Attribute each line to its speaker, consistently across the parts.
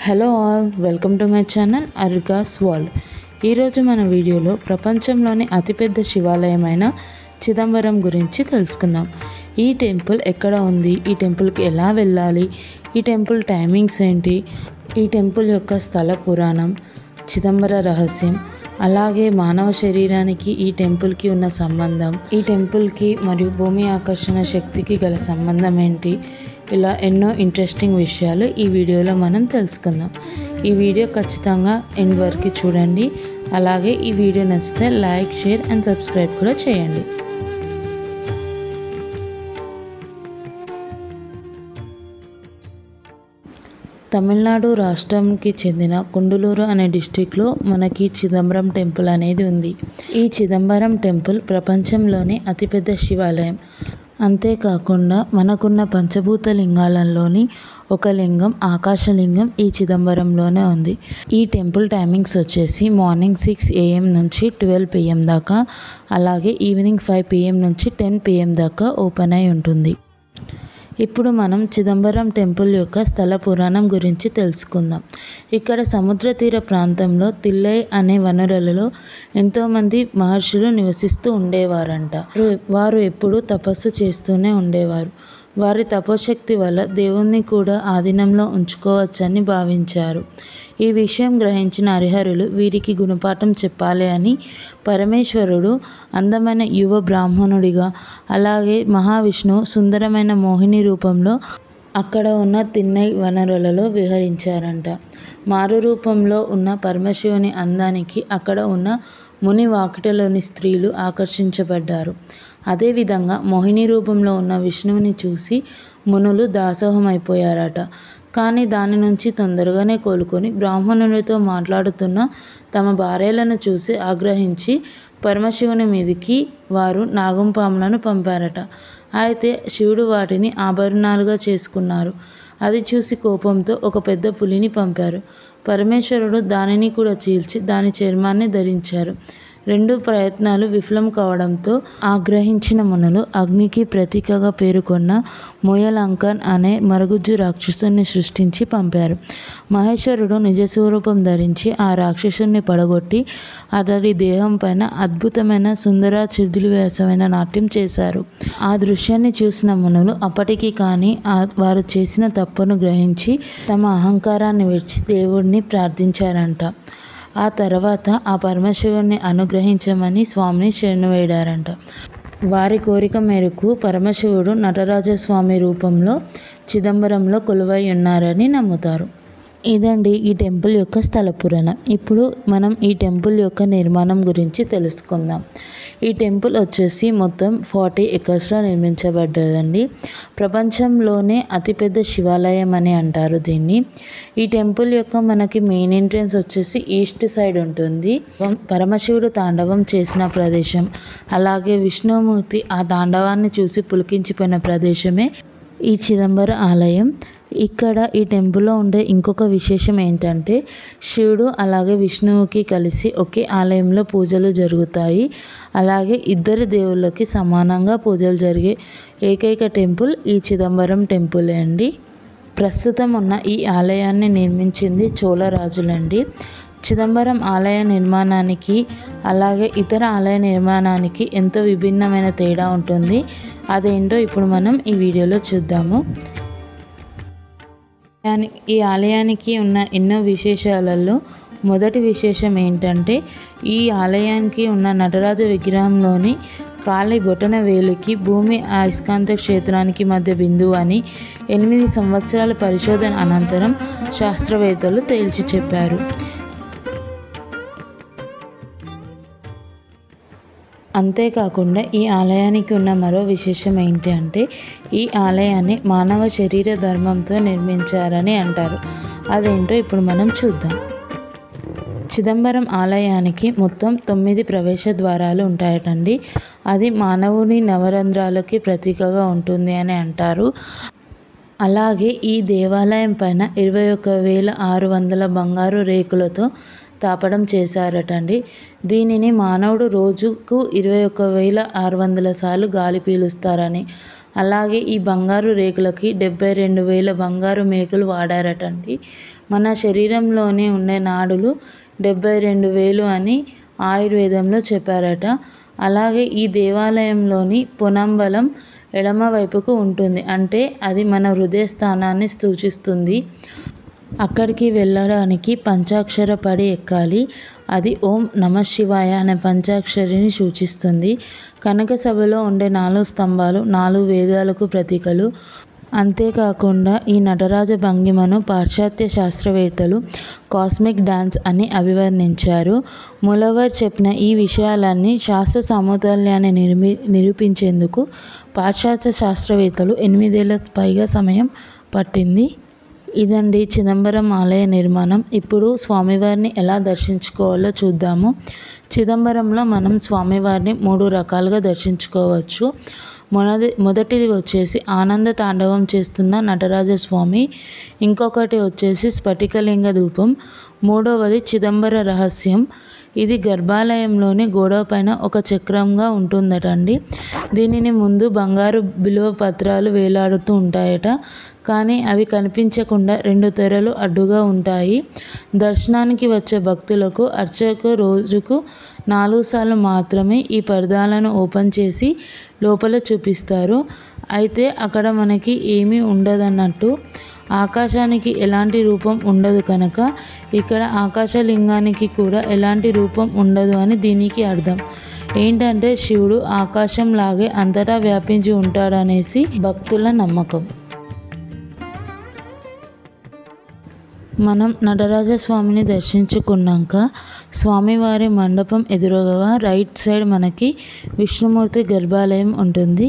Speaker 1: Hello all, welcome to my channel Argas world. ఈరోజు మన వీడియోలో ప్రపంచంలోని అతిపెద్ద శివాలయమైన చిదంబరం గురించి తెలుసుకుందాం. ఈ టెంపుల్ ఎక్కడ ఉంది, ఈ టెంపుల్కి ఎలా వెళ్ళాలి, ఈ టెంపుల్ టైమింగ్స్ ఏంటి, ఈ టెంపుల్ యొక్క స్థల పురాణం, చిదంబర రహస్యం, అలాగే మానవ శరీరానికి ఈ టెంపుల్కి ఉన్న సంబంధం, ఈ టెంపుల్కి మరియు భూమి ఆకర్షణ శక్తికి గల సంబంధం ఏంటి, ఇలా ఎన్నో ఇంట్రెస్టింగ్ విషయాలు ఈ వీడియోలో మనం తెలుసుకుందాం. ఈ వీడియో ఖచ్చితంగా ఎండ్ వరకు చూడండి. అలాగే ఈ వీడియో నచ్చితే లైక్, షేర్ అండ్ సబ్స్క్రైబ్ కూడా చేయండి. తమిళనాడు రాష్ట్రంకి చెందిన కుండలూరు అనే డిస్టిక్లో మనకి చిదంబరం టెంపుల్ అనేది ఉంది. ఈ చిదంబరం టెంపుల్ ప్రపంచంలోనే అతిపెద్ద శివాలయం. అంతేకాకుండా మనకున్న పంచభూత లింగాలలోని ఒక లింగం, ఆకాశలింగం, ఈ చిదంబరంలోనే ఉంది. ఈ టెంపుల్ టైమింగ్స్ వచ్చేసి మార్నింగ్ 6 AM నుంచి 12 PM దాకా, అలాగే ఈవినింగ్ 5 PM నుంచి 10 PM దాకా ఓపెన్ అయి ఉంటుంది. ఇప్పుడు మనం చిదంబరం టెంపుల్ యొక్క స్థల పురాణం గురించి తెలుసుకుందాం. ఇక్కడ సముద్ర తీర ప్రాంతంలో తిల్లై అనే వనరులలో ఎంతోమంది మహర్షులు నివసిస్తూ ఉండేవారంట. వారు ఎప్పుడూ తపస్సు చేస్తూనే ఉండేవారు. వారి తపోశక్తి వల్ల దేవుణ్ణి కూడా ఆధీనంలో ఉంచుకోవచ్చని భావించారు. ఈ విషయం గ్రహించిన హరిహరులు వీరికి గుణపాఠం చెప్పాలి అని పరమేశ్వరుడు అందమైన యువ బ్రాహ్మణుడిగా, అలాగే మహావిష్ణువు సుందరమైన మోహిని రూపంలో అక్కడ ఉన్న తిన్నై వనరులలో విహరించారంట. మారు రూపంలో ఉన్న పరమశివుని అందానికి అక్కడ ఉన్న ముని వాకిటలోని స్త్రీలు ఆకర్షించబడ్డారు. అదేవిధంగా మోహిని రూపంలో ఉన్న విష్ణువుని చూసి మునులు దాసోహమైపోయారట. కానీ దాని నుంచి తొందరగానే కోలుకొని బ్రాహ్మణులతో మాట్లాడుతున్న తమ భార్యలను చూసి ఆగ్రహించి పరమశివుని మీదికి వారు నాగంపాములను పంపారట. అయితే శివుడు వాటిని ఆభరణాలుగా చేసుకున్నారు. అది చూసి కోపంతో ఒక పెద్ద పులిని పంపారు. పరమేశ్వరుడు దానిని కూడా చీల్చి దాని చర్మాన్ని ధరించారు. రెండు ప్రయత్నాలు విఫలం కావడంతో ఆగ్రహించిన మునులు అగ్నికి ప్రతీకగా పేరుకొన్న ముయలంకన్ అనే మరుగుజ్జు రాక్షసుని సృష్టించి పంపారు. మహేశ్వరుడు నిజస్వరూపం ధరించి ఆ రాక్షసుని పడగొట్టి అతడి దేహం పైన అద్భుతమైన సుందరాచిద్విలాసమైన నాట్యం చేశారు. ఆ దృశ్యాన్ని చూసిన మునులు అప్పటికి కానీ వారు చేసిన తప్పును గ్రహించి తమ అహంకారాన్ని విడిచి దేవుడిని ప్రార్థించారంట. ఆ తర్వాత ఆ పరమశివుణ్ణి అనుగ్రహించమని స్వామిని శరణు వేడారంట. వారి కోరిక మేరకు పరమశివుడు నటరాజస్వామి రూపంలో చిదంబరంలో కొలువై ఉన్నారని నమ్ముతారు. ఇదండి ఈ టెంపుల్ యొక్క స్థల పురాణం. ఇప్పుడు మనం ఈ టెంపుల్ యొక్క నిర్మాణం గురించి తెలుసుకుందాం. ఈ టెంపుల్ వచ్చేసి మొత్తం 40 acresలో నిర్మించబడ్డదండి. ప్రపంచంలోనే అతిపెద్ద శివాలయం అని అంటారు దీన్ని. ఈ టెంపుల్ యొక్క మనకి మెయిన్ ఎంట్రన్స్ వచ్చేసి ఈస్ట్ సైడ్ ఉంటుంది. పరమశివుడు తాండవం చేసిన ప్రదేశం, అలాగే విష్ణుమూర్తి ఆ తాండవాన్ని చూసి పులికించిపోయిన ప్రదేశమే ఈ చిదంబర ఆలయం. ఇక్కడ ఈ టెంపుల్లో ఉండే ఇంకొక విశేషం ఏంటంటే శివుడు అలాగే విష్ణువుకి కలిసి ఒకే ఆలయంలో పూజలు జరుగుతాయి. అలాగే ఇద్దరు దేవుళ్ళకి సమానంగా పూజలు జరిగే ఏకైక టెంపుల్ ఈ చిదంబరం టెంపులే అండి. ప్రస్తుతం ఉన్న ఈ ఆలయాన్ని నిర్మించింది చోళ రాజులండి. చిదంబరం ఆలయ నిర్మాణానికి అలాగే ఇతర ఆలయ నిర్మాణానికి ఎంతో విభిన్నమైన తేడా ఉంటుంది. అదేంటో ఇప్పుడు మనం ఈ వీడియోలో చూద్దాము. ఈ ఆలయానికి ఉన్న ఎన్నో విశేషాలలో మొదటి విశేషం ఏంటంటే ఈ ఆలయానికి ఉన్న నటరాజ విగ్రహంలోని కాలి బొటన వేలికి భూమి అయస్కాంత క్షేత్రానికి మధ్య బిందువు అని 8 సంవత్సరాల పరిశోధన అనంతరం శాస్త్రవేత్తలు తేల్చి చెప్పారు. అంతేకాకుండా ఈ ఆలయానికి ఉన్న మరో విశేషం ఏంటి అంటే ఈ ఆలయాన్ని మానవ శరీర ధర్మంతో నిర్మించారని అంటారు. అదేంటో ఇప్పుడు మనం చూద్దాం. చిదంబరం ఆలయానికి మొత్తం 9 ప్రవేశ ద్వారాలు ఉంటాయటండి. అది మానవుని నవరంధ్రాలకి ప్రతీకగా ఉంటుంది అని అంటారు. అలాగే ఈ దేవాలయం పైన 21,600 బంగారు రేకులతో తాపడం చేశారటండి. దీనిని మానవుడు రోజుకు 21,600 సార్లు గాలి పీలుస్తారని, అలాగే ఈ బంగారు రేకులకి 72,000 బంగారు మేకులు వాడారటండి. మన శరీరంలోనే ఉండే నాడులు 72,000 అని ఆయుర్వేదంలో చెప్పారట. అలాగే ఈ దేవాలయంలోని పొనంబలం ఎడమ వైపుకు ఉంటుంది, అంటే అది మన హృదయ స్థానాన్ని సూచిస్తుంది. అక్కడికి వెళ్ళడానికి పంచాక్షర పడి ఎక్కాలి. అది ఓం నమ శివాయ అనే పంచాక్షరిని సూచిస్తుంది. కనక సభలో ఉండే 4 స్తంభాలు 4 వేదాలకు ప్రతీకలు. అంతేకాకుండా ఈ నటరాజ భంగిమను పాశ్చాత్య శాస్త్రవేత్తలు కాస్మిక్ డాన్స్ అని అభివర్ణించారు. ములవర్ చెప్పిన ఈ విషయాలన్నీ శాస్త్ర సమతుల్యాన్ని నిరూపించేందుకు పాశ్చాత్య శాస్త్రవేత్తలు 8 ఏళ్ల పైగా సమయం పట్టింది. ఇదండి చిదంబరం ఆలయ నిర్మాణం. ఇప్పుడు స్వామివారిని ఎలా దర్శించుకోవాలో చూద్దాము. చిదంబరంలో మనం స్వామివారిని 3 రకాలుగా దర్శించుకోవచ్చు. మొదటిది వచ్చేసి ఆనంద తాండవం చేస్తున్న నటరాజస్వామి, ఇంకొకటి వచ్చేసి స్ఫటికలింగ ధూపం, మూడవది చిదంబర రహస్యం. ఇది గర్భాలయంలోని గోడ పైన ఒక చక్రంగా ఉంటుందటండి. దీనిని ముందు బంగారు బిల్వ పత్రాలు వేలాడుతూ ఉంటాయట, కానీ అవి కనిపించకుండా 2 తెరలు అడ్డుగా ఉంటాయి. దర్శనానికి వచ్చే భక్తులకు అర్చకు రోజుకు 4 సార్లు మాత్రమే ఈ పరదాలను ఓపెన్ చేసి లోపల చూపిస్తారు. అయితే అక్కడ మనకి ఏమీ ఉండదన్నట్టు. ఆకాశానికి ఎలాంటి రూపం ఉండదు కనుక ఇక్కడ ఆకాశలింగానికి కూడా ఎలాంటి రూపం ఉండదు అని దీనికి అర్థం. ఏంటంటే శివుడు ఆకాశం లాగే అంతటా వ్యాపించి ఉంటాడనేసి భక్తుల నమ్మకం. మనం నటరాజస్వామిని దర్శించుకున్నాక స్వామివారి మండపం ఎదురుగా రైట్ సైడ్ మనకి విష్ణుమూర్తి గర్భాలయం ఉంటుంది.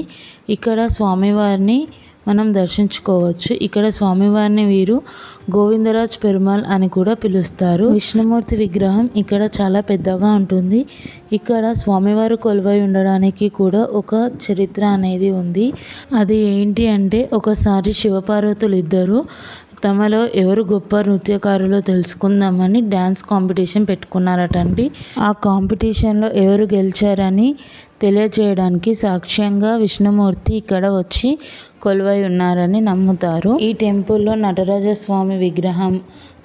Speaker 1: ఇక్కడ స్వామివారిని మనం దర్శించుకోవచ్చు. ఇక్కడ స్వామివారిని వీరు గోవిందరాజ్ పెరుమాళ్ అని కూడా పిలుస్తారు. విష్ణుమూర్తి విగ్రహం ఇక్కడ చాలా పెద్దగా ఉంటుంది. ఇక్కడ స్వామివారు కొలువై ఉండడానికి కూడా ఒక చరిత్ర అనేది ఉంది. అది ఏంటి అంటే, ఒకసారి శివపార్వతులు ఇద్దరు తమలో ఎవరు గొప్ప నృత్యకారులో తెలుసుకుందామని డ్యాన్స్ కాంపిటీషన్ పెట్టుకున్నారటండి. ఆ కాంపిటీషన్లో ఎవరు గెలిచారని తెలియజేయడానికి సాక్ష్యంగా విష్ణుమూర్తి ఇక్కడ వచ్చి కొలువై ఉన్నారని నమ్ముతారు. ఈ టెంపుల్లో నటరాజస్వామి విగ్రహం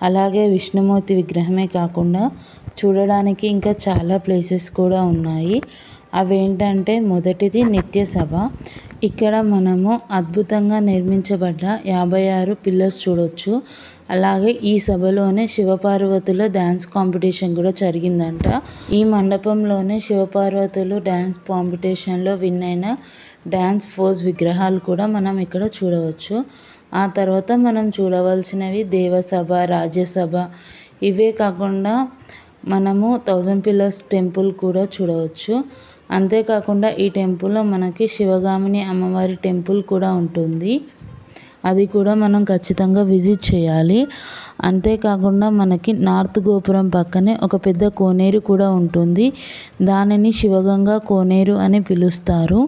Speaker 1: అలాగే విష్ణుమూర్తి విగ్రహమే కాకుండా చూడడానికి ఇంకా చాలా ప్లేసెస్ కూడా ఉన్నాయి. అవేంటంటే, మొదటిది నిత్య సభ. ఇక్కడ మనము అద్భుతంగా నిర్మించబడ్డ 56 పిల్లర్స్ చూడొచ్చు. అలాగే ఈ సభలోనే శివపార్వతుల డ్యాన్స్ కాంపిటీషన్ కూడా జరిగిందంట. ఈ మండపంలోనే శివపార్వతులు డ్యాన్స్ కాంపిటీషన్లో విన్ అయిన డ్యాన్స్ ఫోర్స్ విగ్రహాలు కూడా మనం ఇక్కడ చూడవచ్చు. ఆ తర్వాత మనం చూడవలసినవి దేవసభ, రాజ్యసభ. ఇవే కాకుండా మనము 1000 పిల్లర్స్ టెంపుల్ కూడా చూడవచ్చు. అంతేకాకుండా ఈ టెంపుల్లో మనకి శివగామిని అమ్మవారి టెంపుల్ కూడా ఉంటుంది. అది కూడా మనం ఖచ్చితంగా విజిట్ చేయాలి. అంతేకాకుండా మనకి నార్త్ గోపురం పక్కనే ఒక పెద్ద కోనేరు కూడా ఉంటుంది. దానిని శివగంగా కోనేరు అని పిలుస్తారు.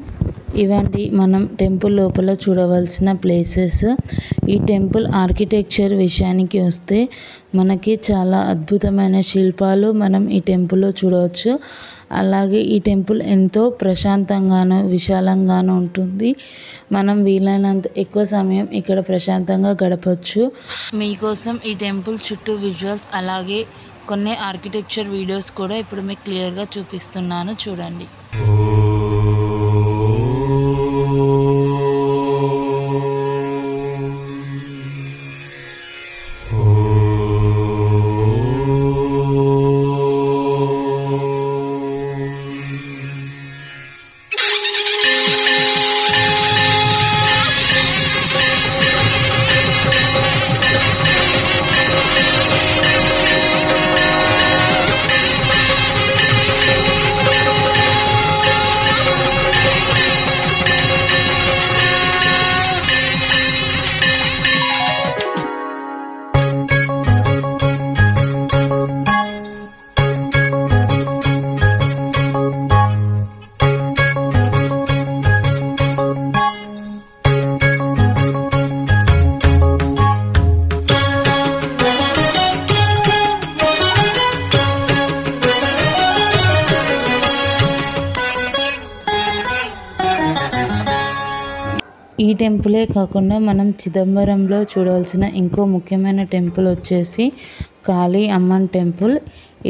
Speaker 1: ఇవండి మనం టెంపుల్ లోపల చూడవలసిన ప్లేసెస్. ఈ టెంపుల్ ఆర్కిటెక్చర్ విషయానికి వస్తే మనకి చాలా అద్భుతమైన శిల్పాలు మనం ఈ టెంపుల్లో చూడవచ్చు. అలాగే ఈ టెంపుల్ ఎంతో ప్రశాంతంగాను విశాలంగాను ఉంటుంది. మనం వీలైనంత ఎక్కువ సమయం ఇక్కడ ప్రశాంతంగా గడపచ్చు. మీకోసం ఈ టెంపుల్ చుట్టూ విజువల్స్ అలాగే కొన్ని ఆర్కిటెక్చర్ వీడియోస్ కూడా ఇప్పుడు మీకు క్లియర్గా చూపిస్తున్నాను, చూడండి. టెంపులే కాకుండా మనం చిదంబరంలో చూడాల్సిన ఇంకో ముఖ్యమైన టెంపుల్ వచ్చేసి కాళీ అమ్మన్ టెంపుల్.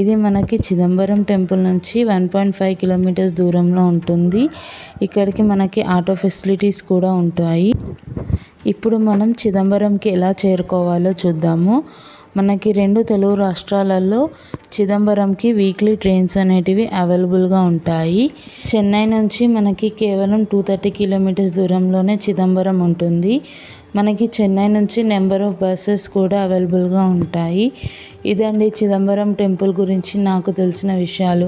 Speaker 1: ఇది మనకి చిదంబరం టెంపుల్ నుంచి 1.5 కిలోమీటర్స్ దూరంలో ఉంటుంది. ఇక్కడికి మనకి ఆటో ఫెసిలిటీస్ కూడా ఉంటాయి. ఇప్పుడు మనం చిదంబరంకి ఎలా చేరుకోవాలో చూద్దాము. మనకి 2 తెలుగు రాష్ట్రాలలో చిదంబరంకి వీక్లీ ట్రైన్స్ అనేటివి అవైలబుల్గా ఉంటాయి. చెన్నై నుంచి మనకి కేవలం 230 కిలోమీటర్స్ దూరంలోనే చిదంబరం ఉంటుంది. మనకి చెన్నై నుంచి నెంబర్ ఆఫ్ బస్సెస్ కూడా అవైలబుల్గా ఉంటాయి. ఇదండి చిదంబరం టెంపుల్ గురించి నాకు తెలిసిన విషయాలు.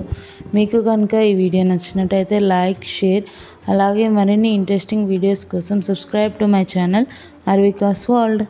Speaker 1: మీకు కనుక ఈ వీడియో నచ్చినట్టయితే లైక్, షేర్, అలాగే మరిన్ని ఇంట్రెస్టింగ్ వీడియోస్ కోసం subscribe to my channel Arvikas world.